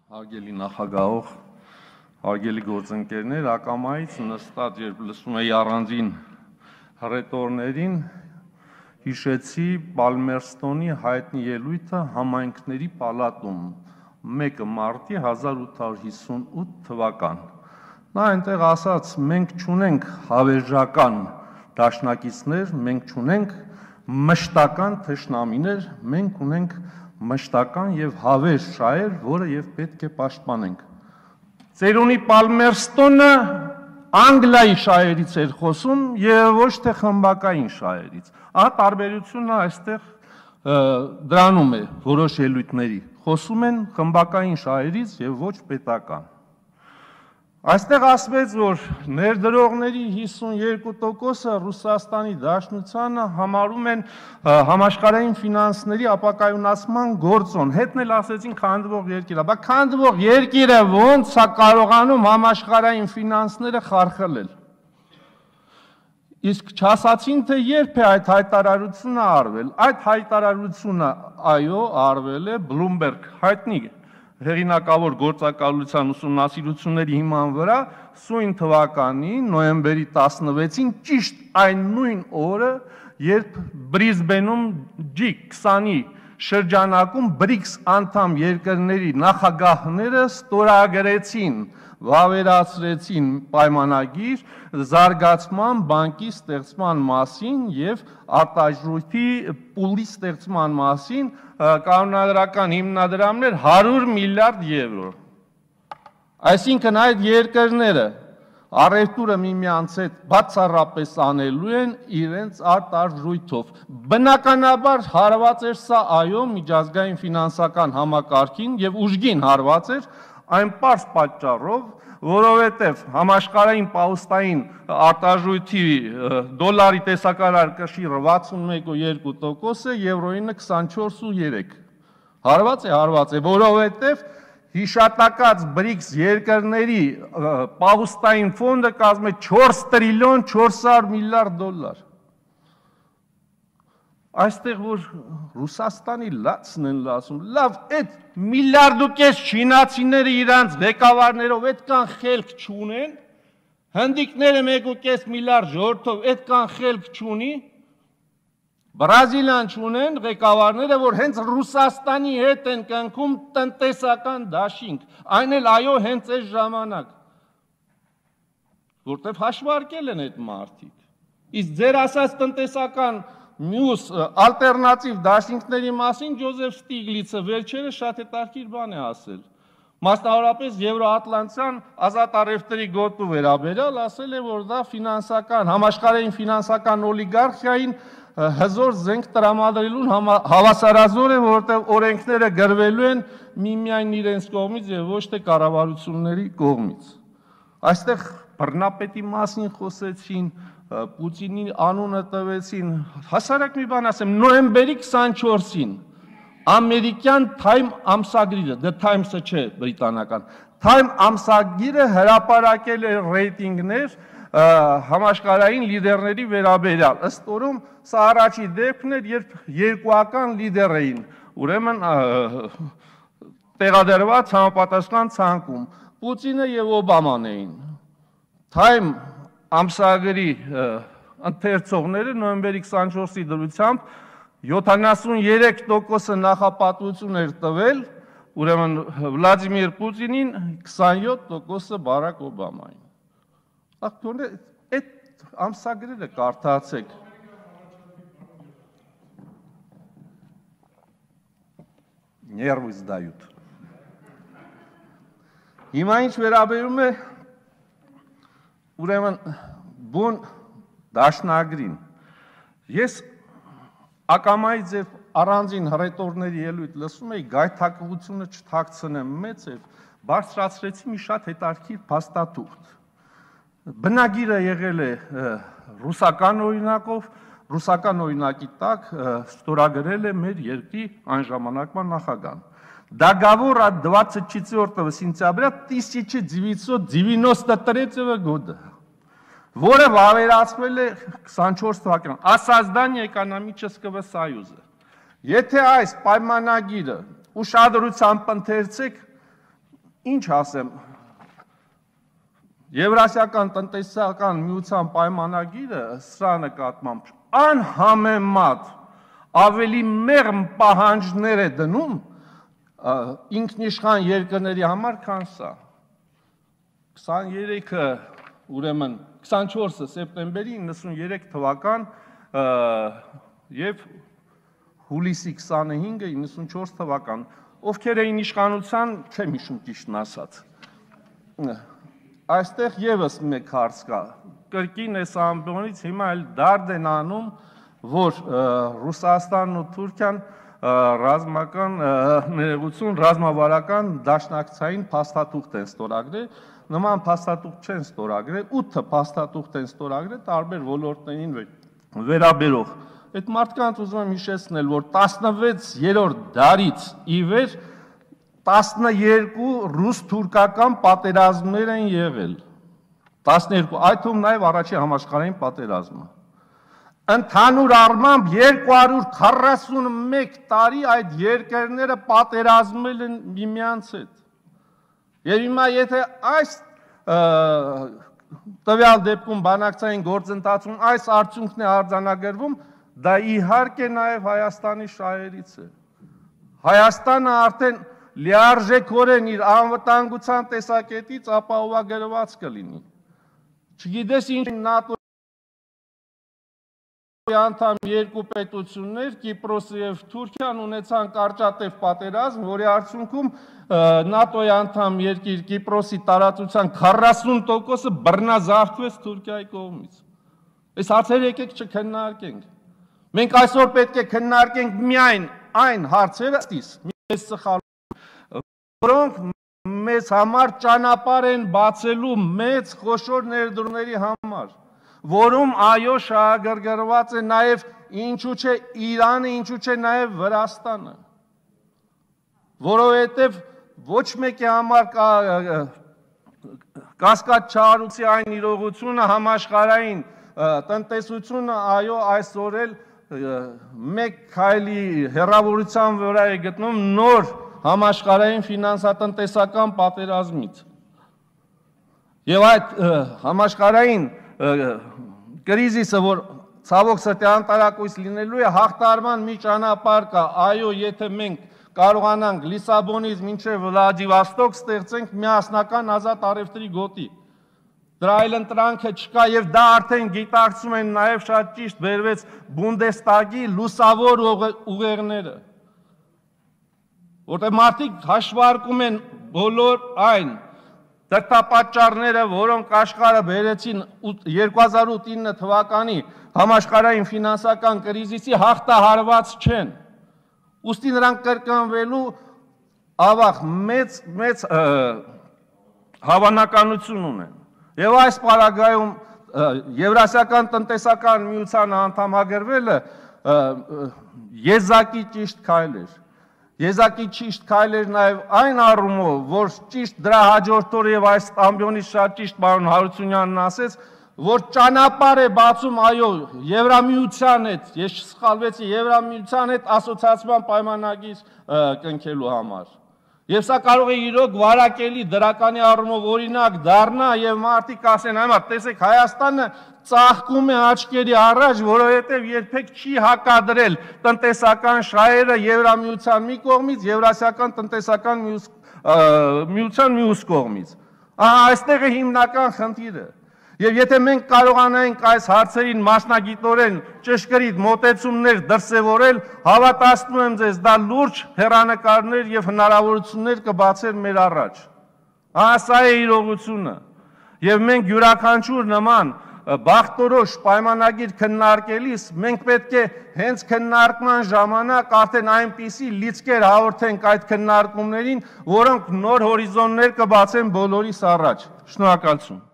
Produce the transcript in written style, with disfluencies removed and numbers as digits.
Հարգելի նախագահող, հարգելի գործընկերներ, ակամայից նստած երբ լսում էի առանձին հռետորներին, հիշեցի Պալմերստոնի հայտնի ելույթը համայնքների պալատում 1 մարտի 1858 թվական։ Նա այնտեղ ասաց, մենք չունենք հավերժական դաշնակիցներ, մենք չունենք մշտական թշնամիներ, մենք ունենք մշտական եւ հավերժ շահեր, որը եւ պետք է պաշտպանենք։ Ծերունի Պալմերստոնը Անգլիայի շահերից էր խոսում եւ ոչ թե խմբակային շահերից։ Ահա տարբերությունը այստեղ դրանում է որոշ ելույթների։ Խոսում են խմբակային շահերից եւ ոչ պետական։ Այստեղ ասվեց, որ ներդրողների 52%-ը Ռուսաստանի Դաշնությանը համարում են համաշխարհային ֆինանսների ապակայունացման գործոն։ Հետն էլ ասեցին քանդվող երկիր, բայց քանդվող երկիրը ո՞նց է կարողանում համաշխարհային ֆինանսները խարխլել։ Իսկ չասացին, թե երբ է այդ հայտարարությունը արվել։ Այդ հայտարարությունը, այո, արվել է Bloomberg հայտնի հեղինակավոր գործակալության ուսումնասիրությունների հիման վրա սույն թվականի նոյեմբերի 16-ին ճիշտ այն նույն օրը, երբ Բրիզբենում G20-ի շրջանակում BRICS անդամ երկրների նախագահները ստորագրեցին, վավերացրեցին պայմանագիր զարգացման բանկի ստեղծման մասին եւ արտարժույթի պուլի ստեղծման մասին, կանոնադրական հիմնադրամներ 100 միլիարդ եվրո։ Այսինքն այդ երկրները առևտուրը միմյանց հետ բացառապես անելու են իրենց արտարժույթով։ Բնականաբար հարված էր սա այո միջազգային ֆինանսական համակարգին եւ ուժգին հարված էր այն պարզ պատճառով, որովհետև համաշխարհային պահուստային արտարժույթի դոլարի տեսակարար կշիռը 61.2%-ը, եվրոյինը 24.3%։ Հարված է, որովհետև հիշատակած BRICS երկրների պահուստային ֆոնդը կազմում է 4 տրիլիոն 400 միլիարդ դոլար։ Այստեղ որ Ռուսաստանի լացն են լացում, լավ, այդ միլիարդուկես չինացիները իրանց ղեկավարներով այդքան խելք չունեն, հնդիկները 1.5 միլիարդ ժողովրդով այդքան խելք չունի, Բրազիլիան չունեն ղեկավարները, որ հենց Ռուսաստանի հետ են կնքում տնտեսական դաշինք, այն էլ այո հենց այս ժամանակ, որտեղ հաշվարկել են այդ մարդիկ։ Իսկ ձեր ասած տնտեսական մյուս ալտերնատիվ դաշինքների մասին Ջոզեֆ Ստիգլիցը վերջերս շատ հետաքրքիր բան է ասել։ Մասնավորապես Եվրոատլանտյան ազատ առևտրի գոտու վերաբերյալ ասել է, որ դա ֆինանսական, համաշխարհային ֆինանսական օլիգարխիային հզոր զենք տրամադրելուն հավասարազոր է, որովհետև օրենքները գրվելու են միմիայն իրենց կողմից եւ ոչ թե կառավարությունների կողմից։ Այստեղ բռնապետի մասին խոսեցին, Պուտինի անունը տվեցին, հասարակ մի բան ասեմ, նոյեմբերի 24-ին ամերիկյան Time ամսագրիրը, The Times-ը չէ բրիտանական, Time ամսագիրը հրապարակել է ռեյտինգներ համաշխարհային լիդերների վերաբերյալ, ըստ որում սա առաջի դեպքն էր, երբ երկուական լիդեր էին, ուրեմն տեղադրված համապատասխան ցանկում, Պուտինը եւ Օբաման էին։ Time ամսագրի ընթերցողները նոյեմբերի 24-ի դրությամբ 73% նախապատվություն էր տվել, ուրեմն Վլադիմիր Պուտինին, 27% Բարակ Օբամային։ Ախտորը այդ ամսագրերը կարդացեք։ Ներվы сдают։ Հիմա ինչ վերաբերում է ուրեմն բուն դաշնագրին։ Ես ակամայից եւ առանձին հռետորների ելույթ լսում էի, գայթակղությունը չթաքցնեմ մեծ էր, բարձրացրեցի մի շատ հետաքրքիր փաստաթուղթ։ Բնագիրը եղել է ռուսական օրինակով, ռուսական օրինակի так ստորագրել է մեր երկրի այն ժամանակվա նախագահան։ Договор от 24 сентября 1993 года, որը վավերացվել է 24 թվականին, о создании экономического союза։ Եթե այս պայմանագիրը ուշադրությամբ ընթերցեք, ինչ ասեմ, Եվրասիական տնտեսական միության պայմանագիրը սրա նկատմամբ անհամեմատ ավելի մեղմ պահանջներ է դնում ինքնիշխան երկրների համար, քան սա։ 23-ը, ուրեմն 24 սեպտեմբերի 93 թվական եւ հուլիսի 25-ը 94 թվական, ովքեր էին իշխանության, չեմ հիշում ճիշտն ասած։ Այստեղ եւս մեկ հարց կա, կրկին այս ամբողջից հիմա էլ դարդ են անում, որ Ռուսաստանն ու Թուրքիան ռազմական ներողություն, ռազմավարական դաշնակցային փաստաթուղթ են ստորագրել, նման փաստաթուղթ չեն ստորագրել, 8 փաստաթուղթ են ստորագրել տարբեր ոլորտներին վերաբերող։ Այդ մարդկանց ուզում եմ հիշեցնել, որ 16-րդ դարից ի վեր 12 ռուս-թուրքական պատերազմներ են եղել, 12, այդ թվում նաև առաջին համաշխարհային պատերազմը։ Ընդհանուր առմամբ 241 տարի այդ երկրները պատերազմել են միմյանց հետ։ Եվ հիմա եթե այս տվյալ դեպքում բանակցային գործընթացում այս արդյունքն է արձանագրվում, դա իհարկե նաև Հայաստանի շահերից է։ Հայաստանը արդեն լիարժեքորեն իր անվտանգության տեսակետից ապահովագրված կլինի։ Չգիտես ինչ ՆԱՏՕ-ի անդամ երկու պետություններ, Կիպրոսը եւ Թուրքիան ունեցան կարճատև պատերազմ, որի արդյունքում ՆԱՏՕ-ի անդամ երկիր Կիպրոսի տարածության 40%-ը բռնազավթվեց Թուրքիայի կողմից։ Այս հարցերը եկեք չքննարկենք։ Մենք այսօր պետք է քննարկենք միայն այն հարցերը, մեզ սխալվում, որոնք մեզ համար ճանապարհ են բացելու մեծ խոշոր ներդրումների համար, որում այո շահագրգռված է նաև ինչու չէ Իրանը, ինչու չէ նաև Վրաստանը, որովհետև ոչ մեկի համար Կասկադ չարուցի այն իրողությունը համաշխարհային տնտեսությունը այո այսօր էլ մեկ քայլի հեռավորության վրա է գտնում նոր համաշխարհային ֆինանսատնտեսական պատերազմից։ Եվ այդ համաշխարհային կրիզիսը, որ ցավոք սրտի անտարակույս լինելու է, հաղթարման մի ճանապարհ կա, այո, եթե մենք կարողանանք Լիսաբոնից մինչև Վլադիվոստոկ ստեղծենք միասնական ազատ առևտրի գոտի։ Դրա այլ ընտրանքը չկա եւ դա արդեն գիտակցում են նաեւ շատ ճիշտ բերվեց Բունդեստագի լուսավոր ուղերները, որտեղ մարդիկ հաշվարկում են բոլոր այն դրդապատճառները, որոնք աշխարհը բերեցին 2008 թվականի համաշխարհային ֆինանսական կրիզիսի հաղթահարված չեն։ Ուստի նրանք կրկնվելու ավաղ մեծ հավանականություն ունեն։ Եվ այս պարագայում Եվրասիական տնտեսական միությանը անդամագրվելը եզակի ճիշտ քայլ էր։ Եզակի ճիշտ քայլ էր նաև այն առումով, որ ճիշտ դրա հաջորդ օրը եւ այս ամբիոնից շատ ճիշտ պարոն Հարությունյանն ասեց, որ ճանապարհ է բացում այո Եվրամիության հետ, ես չսխալվեցի, Եվրամիության հետ ասոցիացիան պայմանագիր կնքելու համար։ Եվ սա կարող է իրոք վարակելի դրականի առումով օրինակ դառնա եւ մարդիկ ասեն, այո, տեսեք Հայաստանը ծաղկում է աչքերի առաջ, որովհետեւ երբեք չի հակադրել տնտեսական շահերը Եվրամիության մի կողմից, Եվրասիական տնտեսական միության մյուս կողմից։ Ահա այստեղ է հիմնական խնդիրը։ Եվ եթե մենք կարողանայինք այս հարցերին մասնագիտորեն ճշգրիտ մոտեցումներ դրսևորել, հավատացնում եմ ձեզ, դա լուրջ հեռանկարներ եւ հնարավորություններ կբացեր մեր առաջ։ Ահա սա է իրողությունը։ Եվ մենք յուրաքանչյուր նման բախտորոշ պայմանագիր քննարկելիս մենք պետք է հենց քննարկման ժամանակ արդեն այնպիսի լիցքեր հաղորդենք այդ քննարկումներին, որոնք նոր հորիզոններ կբացեն բոլորիս առաջ։ Շնորհակալություն։